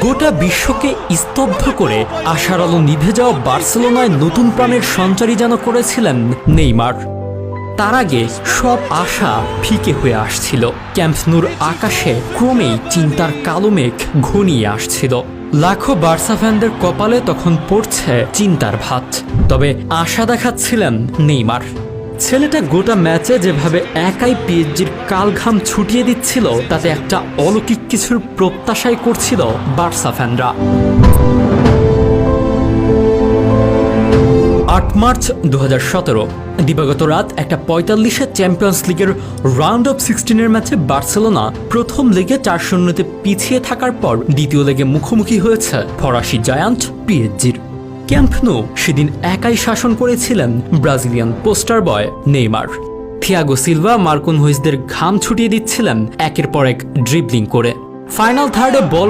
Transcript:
গোটা বিশ্বকে স্তব্ধ করে আশার আলো নিভে যাওয়া বার্সেলোনায় নতুন প্রাণের সঞ্চারী যেন করেছিলেন নেইমার। তার আগে সব আশা ফিকে হয়ে আসছিল। ক্যাম্প ন্যুর আকাশে ক্রমেই চিন্তার কালো মেঘ ঘনিয়ে আসছিল। লাখো বার্সা ফ্যানদের কপালে তখন পড়ছে চিন্তার ভাত। তবে আশা দেখাচ্ছিলেন নেইমার। ছেলেটা গোটা ম্যাচে যেভাবে একাই পিএসজির কালঘাম ছুটিয়ে দিচ্ছিল, তাতে একটা অলৌকিক কিছুর প্রত্যাশাই করছিল বার্সা ফ্যানরা। ৮ মার্চ ২০১৭ দিবাগত রাত ১:৪৫ চ্যাম্পিয়ন্স লিগের রাউন্ড অফ 16-এর ম্যাচে বার্সেলোনা প্রথম লেগে ৪-০-তে পিছিয়ে থাকার পর দ্বিতীয় লেগে মুখোমুখি হয়েছে ফরাসি জায়ান্ট পিএসজির। ক্যাম্প নু সেদিন একাই শাসন করেছিলেন Brazilian poster boy Neymar. Thiago Silva, মার্কুনহুইসদের ঘাম ছুটিয়ে দিচ্ছিলেন একের পর এক ড্রিবলিং করে। ফাইনাল থার্ডে বল